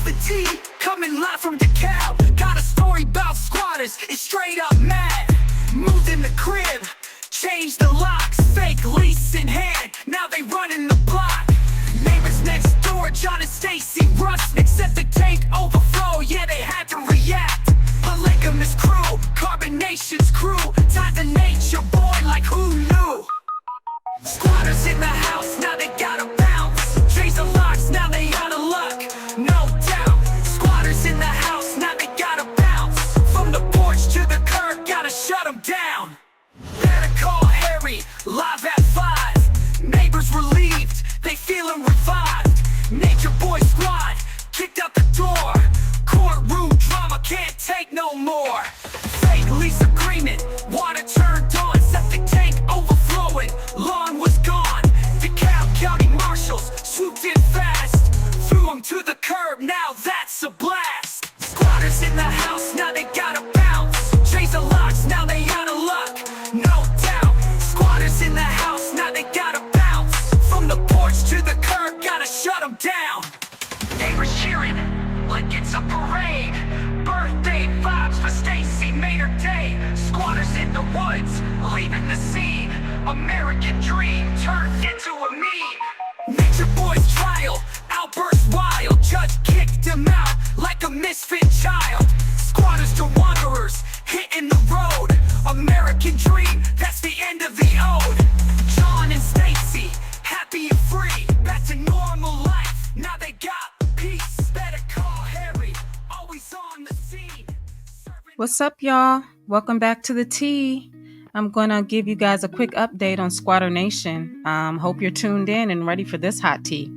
the T, coming live from DeKalb. Got a story about squatters, it's straight up mad. Moved in the crib, changed the locks, fake lease in hand, now they running the block. Neighbors next door, John and Stacy Rusnick, said the tank overflow, yeah they had to react. Polygamous crew, SquatterNation's crew, tied to nature, boy, like who knew? Squatters in the house, now they gotta bounce. Change the locks, now they out of luck, no doubt. Squatters in the house, now they gotta bounce. From the porch to the curb, gotta shut them down. Better call Harry, live at 5. Neighbors relieved, they feeling revived. Nature Boy Squad, kicked out the door. Courtroom drama, can't take no more. Fake lease agreement, water turned on. Septic tank overflowing, lawn was gone. DeKalb County Marshals swooped in fast, threw them to the curb, now that's a blast. Squatters in the house, now they gotta bounce. Change the locks, now they out of luck, no doubt. Squatters in the house, now they gotta bounce. From the porch to the curb, gotta shut them down. Neighbors cheering like it's a parade. Birthday vibes for Stacy made her day. Squatters in the woods, leaving the scene. American dream turned into a meme. Nature Boy's trial, outburst wild. Judge kicked him out like a misfit child. Squatters to wanderers, hitting the road. American dream, that's the end of the ode. John and Stacy, happy and free, back to normal life. Now they got peace. Better call Harry, always on the scene. What's up, y'all? Welcome back to the Tea. I'm going to give you guys a quick update on SquatterNation. Hope you're tuned in and ready for this hot tea.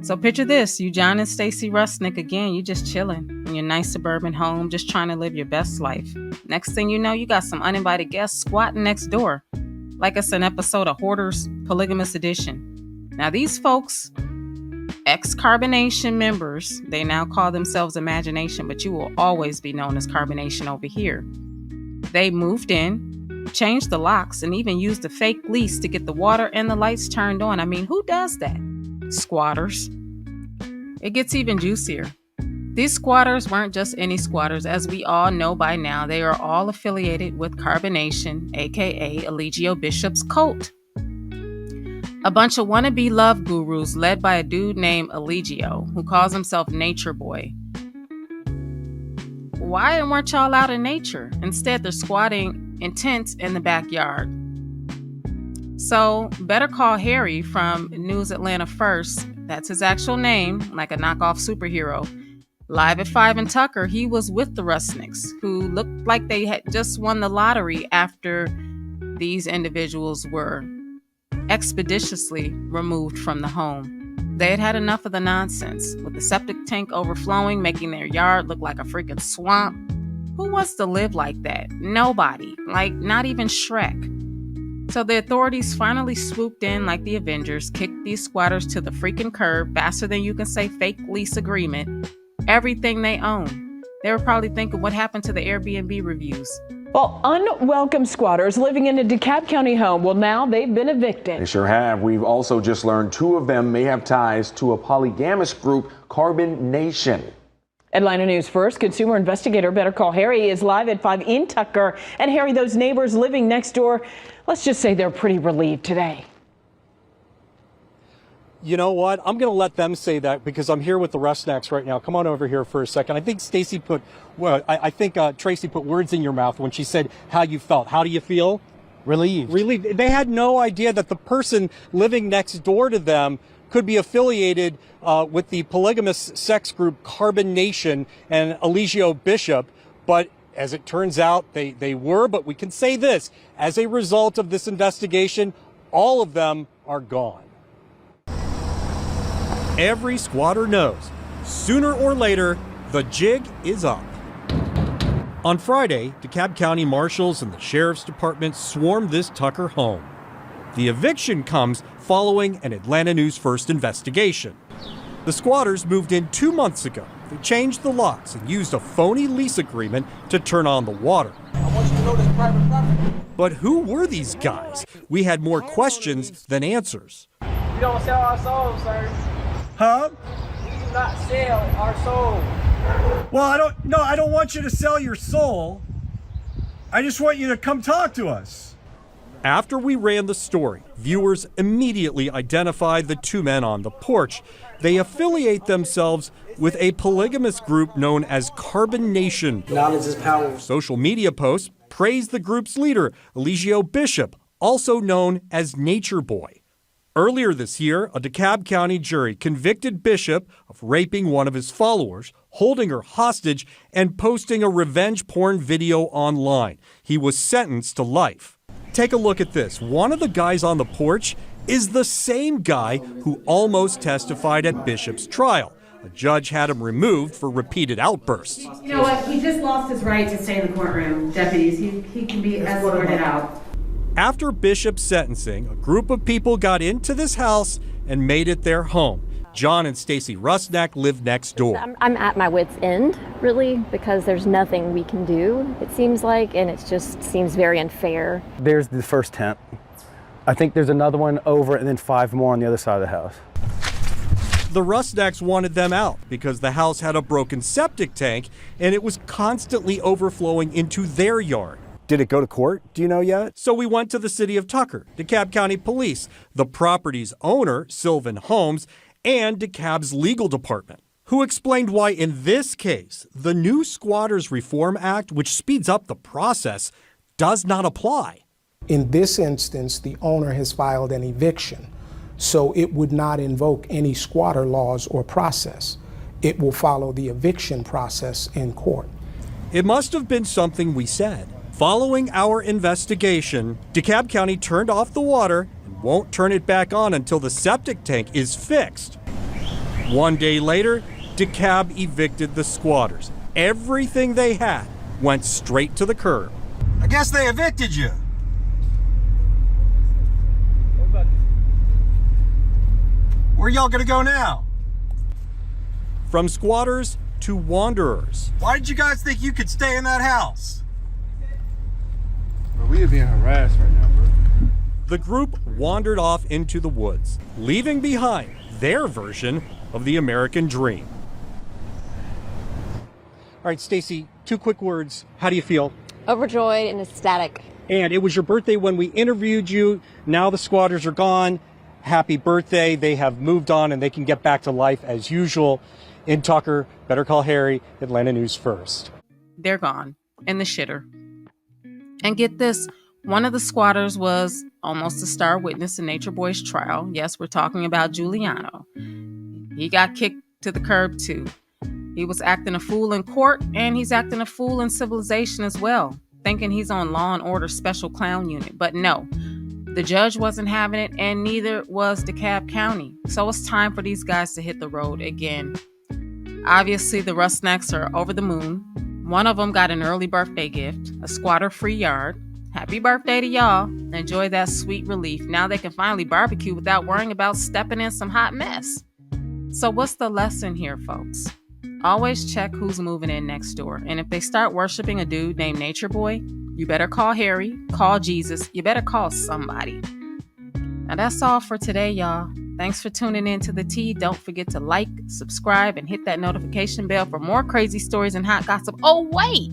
So picture this, you John and Stacy Rusnick again, you just chilling in your nice suburban home, just trying to live your best life. Next thing you know, you got some uninvited guests squatting next door, like it's an episode of Hoarders Polygamous Edition. Now these folks, ex-Carbonation members, they now call themselves Imagination, but you will always be known as Carbonation over here. They moved in, changed the locks, and even used a fake lease to get the water and the lights turned on. I mean, who does that? Squatters. It gets even juicier. These squatters weren't just any squatters. As we all know by now, they are all affiliated with Carbonation, aka Eligio Bishop's cult. A bunch of wannabe love gurus led by a dude named Eligio, who calls himself Nature Boy. Why weren't y'all out in nature? Instead, they're squatting in tents in the backyard. So, Better Call Harry from News Atlanta First, that's his actual name, like a knockoff superhero. Live at 5 in Tucker, he was with the Rusnicks, who looked like they had just won the lottery after these individuals were expeditiously removed from the home. They had had enough of the nonsense, with the septic tank overflowing, making their yard look like a freaking swamp. Who wants to live like that? Nobody. Like, not even Shrek. So the authorities finally swooped in like the Avengers, kicked these squatters to the freaking curb faster than you can say fake lease agreement. Everything they own. They were probably thinking, what happened to the Airbnb reviews? Well, unwelcome squatters living in a DeKalb County home, well, now they've been evicted. They sure have. We've also just learned 2 of them may have ties to a polygamous group, SquatterNation. Atlanta News First, consumer investigator Better Call Harry is live at 5 in Tucker. And Harry, those neighbors living next door, let's just say they're pretty relieved today. You know what? I'm going to let them say that because I'm here with the Rusnicks right now. Come on over here for a second. I think Tracy put words in your mouth when she said how you felt. How do you feel? Relieved. Relieved. They had no idea that the person living next door to them could be affiliated with the polygamous sex group SquatterNation and Eligio Bishop. But as it turns out, they were. But we can say this. As a result of this investigation, all of them are gone. Every squatter knows, sooner or later, the jig is up. On Friday, DeKalb County Marshals and the Sheriff's Department swarmed this Tucker home. The eviction comes following an Atlanta News First investigation. The squatters moved in 2 months ago. They changed the locks and used a phony lease agreement to turn on the water. I want you to know this private property. But who were these guys? We had more questions than answers. We don't sell our souls, sir. Huh? We do not sell our soul. Well, I don't want you to sell your soul. I just want you to come talk to us. After we ran the story, viewers immediately identified the two men on the porch. They affiliate themselves with a polygamous group known as SquatterNation. Knowledge is power. Social media posts praise the group's leader, Eligio Bishop, also known as Nature Boy. Earlier this year, a DeKalb County jury convicted Bishop of raping one of his followers, holding her hostage, and posting a revenge porn video online. He was sentenced to life. Take a look at this. One of the guys on the porch is the same guy who almost testified at Bishop's trial. A judge had him removed for repeated outbursts. You know what? He just lost his right to stay in the courtroom, deputies. He can be escorted out. After Bishop's sentencing, a group of people got into this house and made it their home. John and Stacy Rusnak live next door. I'm at my wit's end, really, because there's nothing we can do, it seems like, and it just seems very unfair. There's the first tent. I think there's another one over and then 5 more on the other side of the house. The Rusnaks wanted them out because the house had a broken septic tank and it was constantly overflowing into their yard. Did it go to court? Do you know yet? So we went to the city of Tucker, DeKalb County Police, the property's owner, Sylvan Holmes, and DeKalb's legal department, who explained why in this case, the new Squatters Reform Act, which speeds up the process, does not apply. In this instance, the owner has filed an eviction, so it would not invoke any squatter laws or process. It will follow the eviction process in court. It must have been something we said. Following our investigation, DeKalb County turned off the water and won't turn it back on until the septic tank is fixed. One day later, DeKalb evicted the squatters. Everything they had went straight to the curb. I guess they evicted you. Where y'all gonna go now? From squatters to wanderers. Why did you guys think you could stay in that house? Bro, we are being harassed right now, bro. The group wandered off into the woods, leaving behind their version of the American dream. All right, Stacy, 2 quick words. How do you feel? Overjoyed and ecstatic. And it was your birthday when we interviewed you. Now the squatters are gone. Happy birthday. They have moved on and they can get back to life as usual. In Tucker, Better Call Harry, Atlanta News First. They're gone in the shitter. And get this, one of the squatters was almost a star witness in Nature Boy's trial. Yes, we're talking about Giuliano. He got kicked to the curb too. He was acting a fool in court, and he's acting a fool in civilization as well, thinking he's on Law and Order Special Clown Unit. But no, the judge wasn't having it, and neither was DeKalb County. So it's time for these guys to hit the road again. Obviously, the Rusnaks are over the moon. One of them got an early birthday gift, a squatter-free yard. Happy birthday to y'all. Enjoy that sweet relief. Now they can finally barbecue without worrying about stepping in some hot mess. So what's the lesson here, folks? Always check who's moving in next door. And if they start worshiping a dude named Nature Boy, you better call Harry, call Jesus, you better call somebody. Now that's all for today, y'all. Thanks for tuning in to The Tea. Don't forget to like, subscribe, and hit that notification bell for more crazy stories and hot gossip. Oh, wait!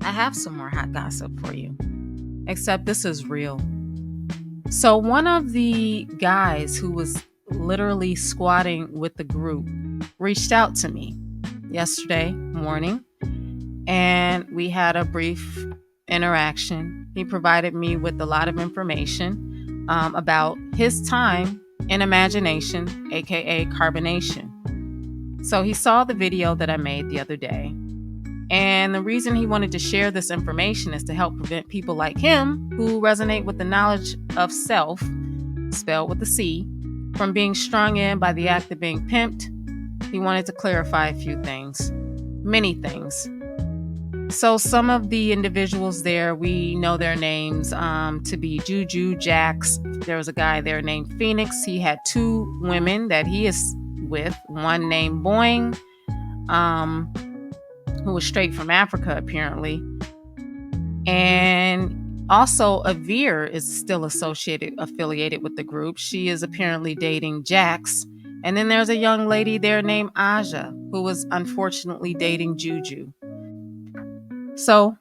I have some more hot gossip for you. Except this is real. So one of the guys who was literally squatting with the group reached out to me yesterday morning, and we had a brief interaction. He provided me with a lot of information about his time in imagination, aka carbonation. So he saw the video that I made the other day, and the reason he wanted to share this information is to help prevent people like him who resonate with the knowledge of self, spelled with a C, from being strung in by the act of being pimped. He wanted to clarify a few things, many things. So some of the individuals there, we know their names to be Juju, Jax. There was a guy there named Phoenix. He had 2 women that he is with, one named Boing, who was straight from Africa, apparently. And also, Avir is still affiliated with the group. She is apparently dating Jax, And then there's a young lady there named Aja, who was unfortunately dating Juju. So,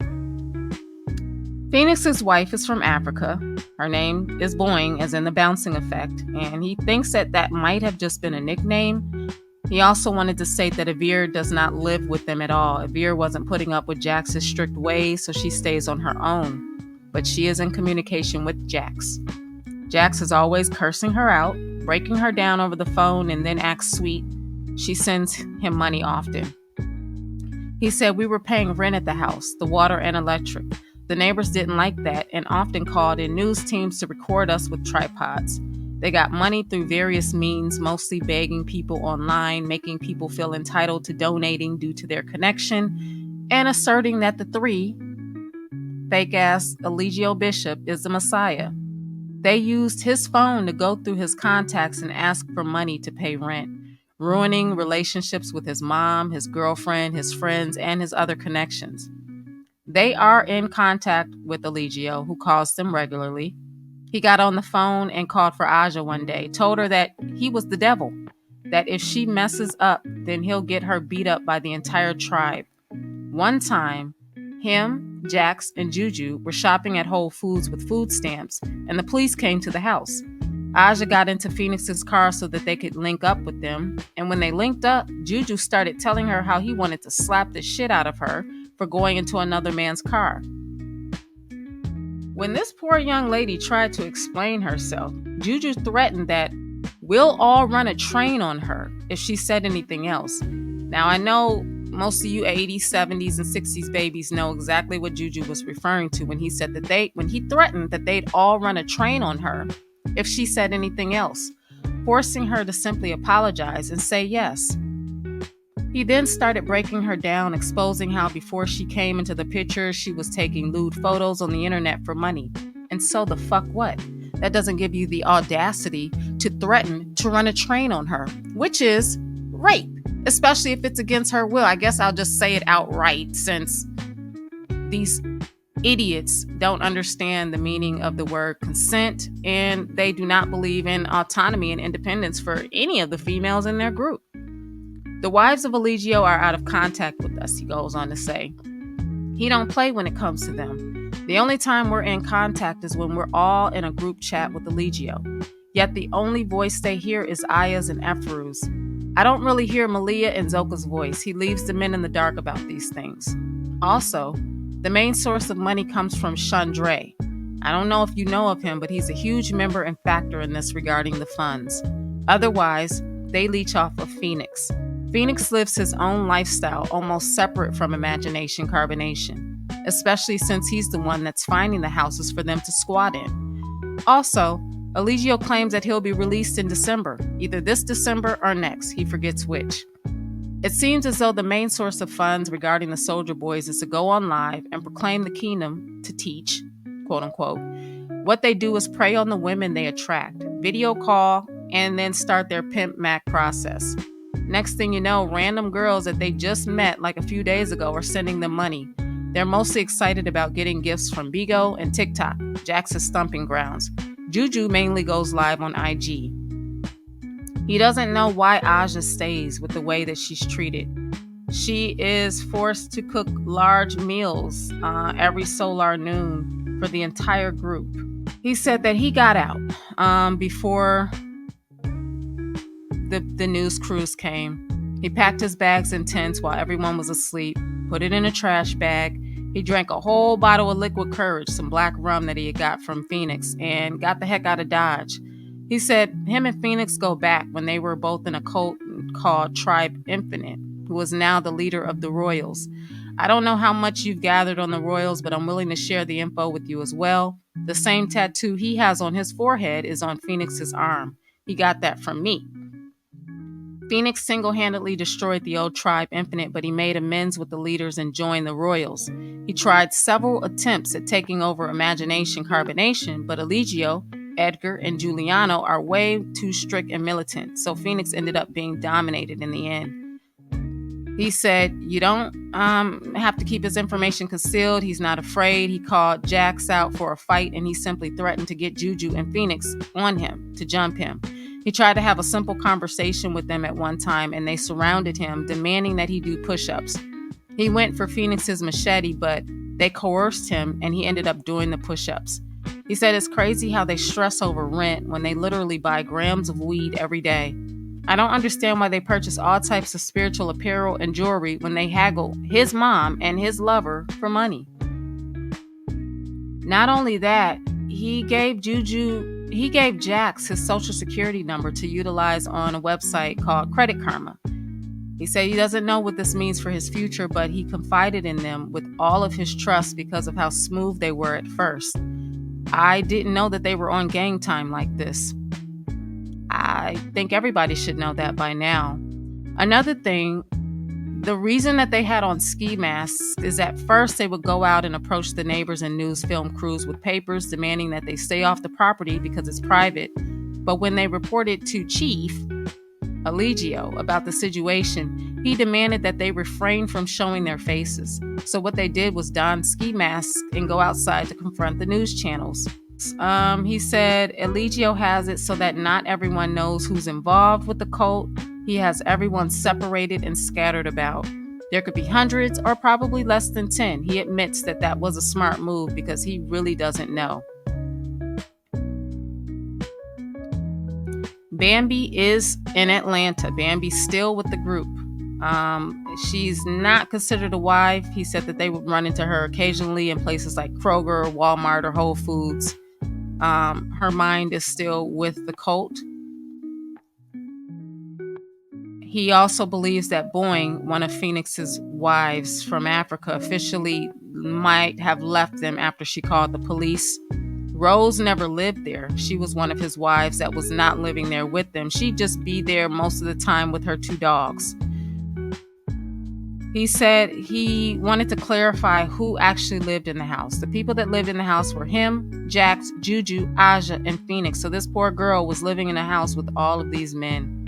Phoenix's wife is from Africa. Her name is Boing, as in the bouncing effect, and he thinks that might have just been a nickname. He also wanted to state that Avir does not live with them at all. Avir wasn't putting up with Jax's strict ways, so she stays on her own. But she is in communication with Jax. Jax is always cursing her out, breaking her down over the phone, and then acts sweet. She sends him money often. He said, "We were paying rent at the house, the water and electric. The neighbors didn't like that and often called in news teams to record us with tripods. They got money through various means, mostly begging people online, making people feel entitled to donating due to their connection, and asserting that the three, fake-ass Eligio Bishop, is the Messiah. They used his phone to go through his contacts and ask for money to pay rent, ruining relationships with his mom, his girlfriend, his friends, and his other connections. They are in contact with Eligio, who calls them regularly. He got on the phone and called for Aja one day, told her that he was the devil, that if she messes up, then he'll get her beat up by the entire tribe. One time, him, Jax, and Juju were shopping at Whole Foods with food stamps, and the police came to the house. Aja got into Phoenix's car so that they could link up with them, and when they linked up, Juju started telling her how he wanted to slap the shit out of her for going into another man's car. When this poor young lady tried to explain herself, Juju threatened that we'll all run a train on her if she said anything else. Now, I know most of you 80s, 70s, and 60s babies know exactly what Juju was referring to when he said that when he threatened that they'd all run a train on her if she said anything else, forcing her to simply apologize and say yes. He then started breaking her down, exposing how before she came into the picture, she was taking lewd photos on the internet for money. And so the fuck what? That doesn't give you the audacity to threaten to run a train on her, which is rape, especially if it's against her will. I guess I'll just say it outright, since these idiots don't understand the meaning of the word consent, and they do not believe in autonomy and independence for any of the females in their group. The wives of Eligio are out of contact with us, he goes on to say. He don't play when it comes to them. The only time we're in contact is when we're all in a group chat with Eligio. Yet the only voice they hear is Aya's and Efru's. I don't really hear Malia and Zoka's voice. He leaves the men in the dark about these things. Also, the main source of money comes from Chandre. I don't know if you know of him, but he's a huge member and factor in this regarding the funds. Otherwise, they leech off of Phoenix. Phoenix lives his own lifestyle, almost separate from Imagination Carbonation, especially since he's the one that's finding the houses for them to squat in. Also, Eligio claims that he'll be released in December, either this December or next, he forgets which. It seems as though the main source of funds regarding the Soldier Boys is to go on live and proclaim the kingdom to teach, quote unquote. What they do is prey on the women they attract, video call, and then start their pimp mac process. Next thing you know, random girls that they just met like a few days ago are sending them money. They're mostly excited about getting gifts from Bigo and TikTok, Jax's stomping grounds. Juju mainly goes live on IG. He doesn't know why Aja stays with the way that she's treated. She is forced to cook large meals every solar noon for the entire group. He said that he got out before the news crews came. He packed his bags in tents while everyone was asleep, put it in a trash bag. He drank a whole bottle of liquid courage, some black rum that he had got from Phoenix, and got the heck out of Dodge. He said him and Phoenix go back when they were both in a cult called Tribe Infinite, who is now the leader of the Royals. I don't know how much you've gathered on the Royals, but I'm willing to share the info with you as well. The same tattoo he has on his forehead is on Phoenix's arm. He got that from me. Phoenix single-handedly destroyed the old Tribe Infinite, but he made amends with the leaders and joined the Royals. He tried several attempts at taking over Imagination Carbonation, but Eligio, Edgar, and Giuliano are way too strict and militant, so Phoenix ended up being dominated in the end. He said, you don't have to keep his information concealed. He's not afraid. He called Jax out for a fight, and he simply threatened to get Juju and Phoenix on him to jump him. He tried to have a simple conversation with them at one time, and they surrounded him, demanding that he do push-ups. He went for Phoenix's machete, but they coerced him, and he ended up doing the push-ups. He said it's crazy how they stress over rent when they literally buy grams of weed every day. I don't understand why they purchase all types of spiritual apparel and jewelry when they haggle his mom and his lover for money. Not only that, he gave Jax his social security number to utilize on a website called Credit Karma. He said he doesn't know what this means for his future, but he confided in them with all of his trust because of how smooth they were at first. I didn't know that they were on gang time like this. I think everybody should know that by now. Another thing, the reason that they had on ski masks is at first they would go out and approach the neighbors and news film crews with papers demanding that they stay off the property because it's private. But when they reported to Chief Eligio about the situation, he demanded that they refrain from showing their faces. So what they did was don ski masks and go outside to confront the news channels. He said Eligio has it so that not everyone knows who's involved with the cult. He has everyone separated and scattered about. There could be hundreds or probably less than 10. He admits that that was a smart move because he really doesn't know. Bambi is in Atlanta. Bambi's still with the group. She's not considered a wife. He said that they would run into her occasionally in places like Kroger, Walmart, or Whole Foods. Her mind is still with the cult. He also believes that Boeing, one of Phoenix's wives from Africa, officially might have left them after she called the police. Rose never lived there. She was one of his wives that was not living there with them. She'd just be there most of the time with her 2 dogs. He said he wanted to clarify who actually lived in the house. The people that lived in the house were him, Jax, Juju, Aja, and Phoenix. So this poor girl was living in a house with all of these men.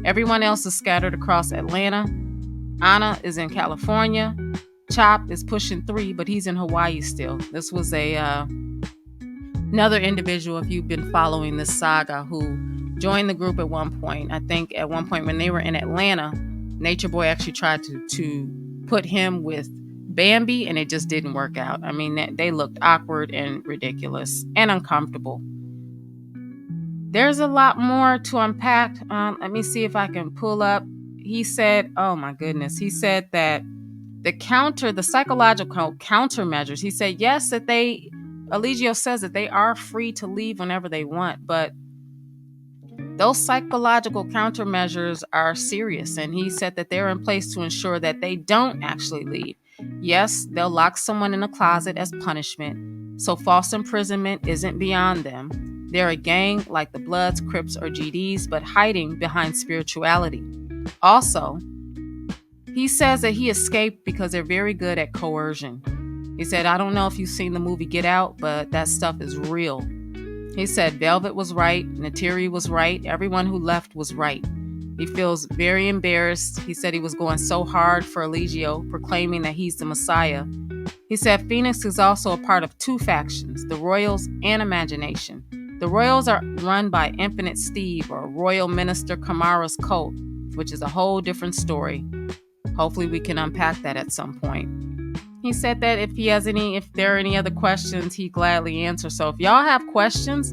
Everyone else is scattered across Atlanta. Anna is in California. Chop is pushing 3, but he's in Hawaii still. This was another individual, if you've been following this saga, who joined the group at one point. I think at one point when they were in Atlanta, Nature Boy actually tried to put him with Bambi, and it just didn't work out. I mean, they looked awkward and ridiculous and uncomfortable. There's a lot more to unpack. Let me see if I can pull up. He said, oh my goodness. He said that the psychological countermeasures, he said, yes, that Eligio says that they are free to leave whenever they want, but those psychological countermeasures are serious. And he said that they're in place to ensure that they don't actually leave. Yes, they'll lock someone in a closet as punishment, so false imprisonment isn't beyond them. They're a gang like the Bloods, Crips, or GDs, but hiding behind spirituality. Also, he says that he escaped because they're very good at coercion. He said, I don't know if you've seen the movie Get Out, but that stuff is real. He said Velvet was right, Natiri was right, everyone who left was right. He feels very embarrassed. He said he was going so hard for Eligio, proclaiming that he's the Messiah. He said Phoenix is also a part of 2 factions, the Royals and Imagination. The Royals are run by Infinite Steve or Royal Minister Kamara's cult, which is a whole different story. Hopefully we can unpack that at some point. He said that if there are any other questions, he'd gladly answer. So if y'all have questions,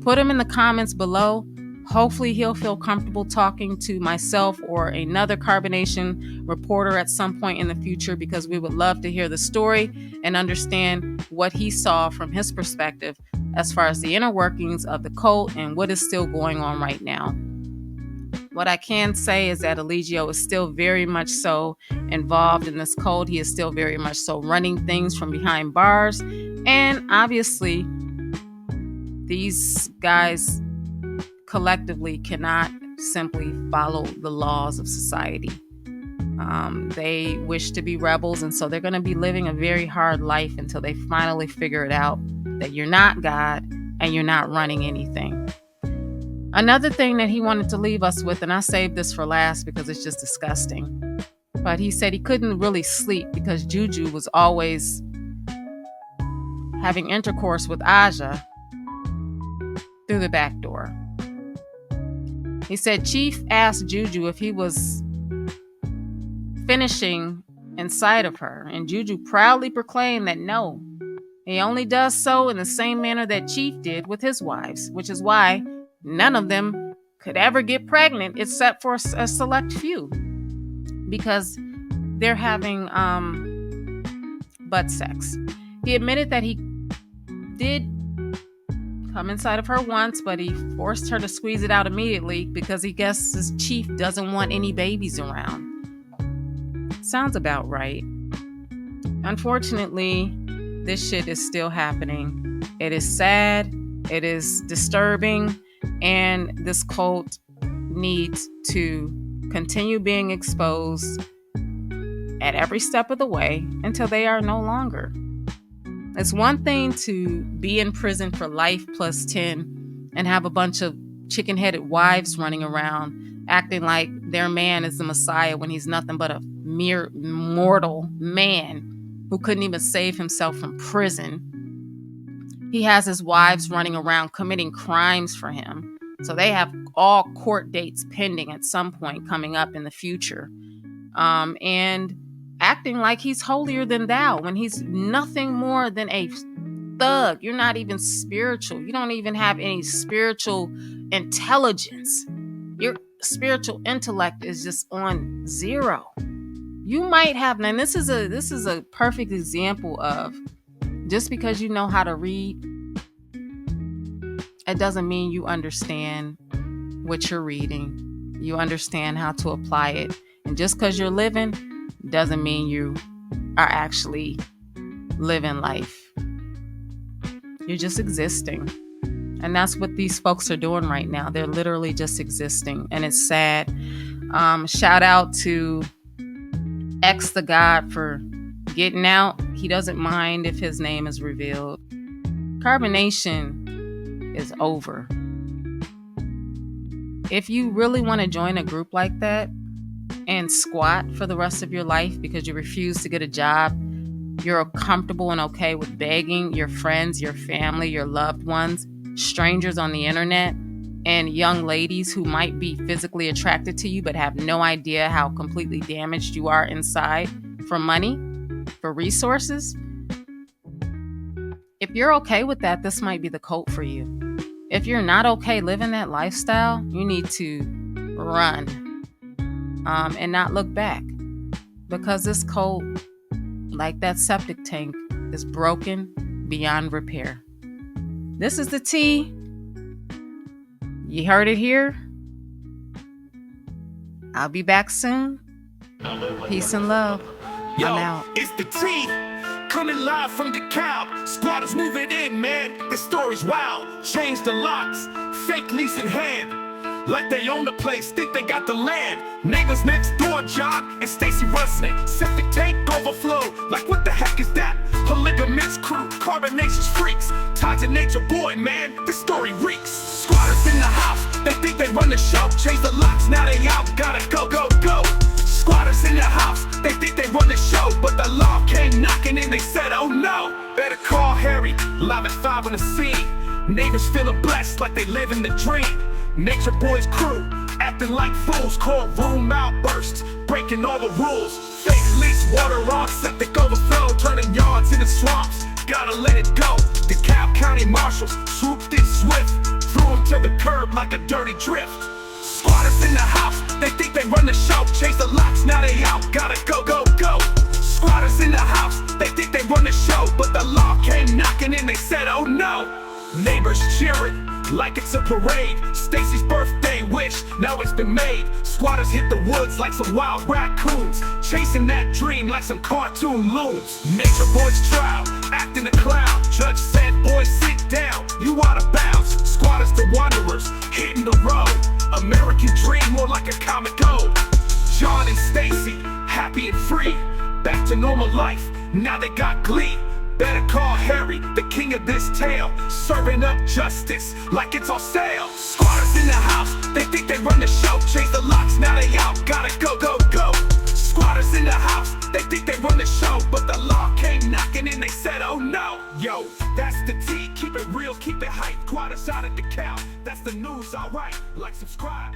put them in the comments below. Hopefully he'll feel comfortable talking to myself or another Carbonation reporter at some point in the future, because we would love to hear the story and understand what he saw from his perspective as far as the inner workings of the cult and what is still going on right now. What I can say is that Eligio is still very much so involved in this cult. He is still very much so running things from behind bars. And obviously, these guys collectively cannot simply follow the laws of society. They wish to be rebels, and so they're going to be living a very hard life until they finally figure it out that you're not God and you're not running anything. Another thing that he wanted to leave us with, and I saved this for last because it's just disgusting, but he said he couldn't really sleep because Juju was always having intercourse with Aja through the back door. He said Chief asked Juju if he was finishing inside of her, and Juju proudly proclaimed that no, he only does so in the same manner that Chief did with his wives, which is why none of them could ever get pregnant except for a select few, because they're having butt sex. He admitted that he did come inside of her once, but he forced her to squeeze it out immediately because he guesses Chief doesn't want any babies around. Sounds about right. Unfortunately, this shit is still happening. It is sad, it is disturbing, and this cult needs to continue being exposed at every step of the way until they are no longer. It's one thing to be in prison for life plus 10 and have a bunch of chicken-headed wives running around acting like their man is the Messiah when he's nothing but a mere mortal man who couldn't even save himself from prison. He has his wives running around committing crimes for him. So they have all court dates pending at some point coming up in the future. And acting like he's holier than thou when he's nothing more than a thug. You're not even spiritual. You don't even have any spiritual intelligence. Your spiritual intellect is just on zero. You might have, and this is a perfect example of just because you know how to read, it doesn't mean you understand what you're reading. You understand how to apply it. And just because you're living doesn't mean you are actually living life. You're just existing. And that's what these folks are doing right now. They're literally just existing. And it's sad. Shout out to X the God for getting out. He doesn't mind if his name is revealed. Carbonation is over. If you really want to join a group like that and squat for the rest of your life because you refuse to get a job, you're comfortable and okay with begging your friends, your family, your loved ones, strangers on the internet, and young ladies who might be physically attracted to you but have no idea how completely damaged you are inside for money, for resources. If you're okay with that, this might be the cult for you. If you're not okay living that lifestyle, you need to run and not look back, because this cult, like that septic tank, is broken beyond repair. This is the tea. You heard it here. I'll be back soon. Peace and love. Yo, I'm out. It's the T, coming live from the cow. Squatters moving in, man. The story's wild. Change the locks, fake lease in hand. Like they own the place, think they got the land. Neighbors next door, John and Stacy Rusnick. Septic tank overflow, like what the heck is that? Polygamous crew, carbonation's freaks. Tied to nature, boy, man, this story reeks. Squatters in the house, they think they run the show. Change the locks, now they out, gotta go, go, go. Squatters in the house, they think they run the show, but the law came knocking and they said, oh no. Better call Harry, live at 5 on the scene. Neighbors feeling blessed like they live in the dream. Nature Boys crew, acting like fools, courtroom outbursts, breaking all the rules. Fake lease, water on, septic overflow, turning yards into swamps, gotta let it go. The DeKalb County marshals swooped in swift, threw him to the curb like a dirty drift. Squatters in the house, they think they run the show. Chase the locks, now they out, gotta go, go, go. Squatters in the house, they think they run the show, but the law came knocking and they said, oh no. Neighbors cheering like it's a parade. Stacy's birthday wish, now it's been made. Squatters hit the woods like some wild raccoons, chasing that dream like some cartoon loons. Nature Boys trial, acting a clown. Judge said, boys sit down, you out of bounds. Squatters the wanderers, hitting the road. American dream, more like a comic gold. John and Stacy, happy and free, back to normal life, now they got glee. Better call Harry, the king of this tale, serving up justice like it's on sale. Squatters in the house, they think they run the show. Change the locks, now they out, gotta go, go, go. Squatters in the house, they think they run the show, but the law came knocking and they said, oh no. Yo, that's the T, keep it real, keep it hype. Squatters out of DeKalb, that's the news, alright. Like, subscribe.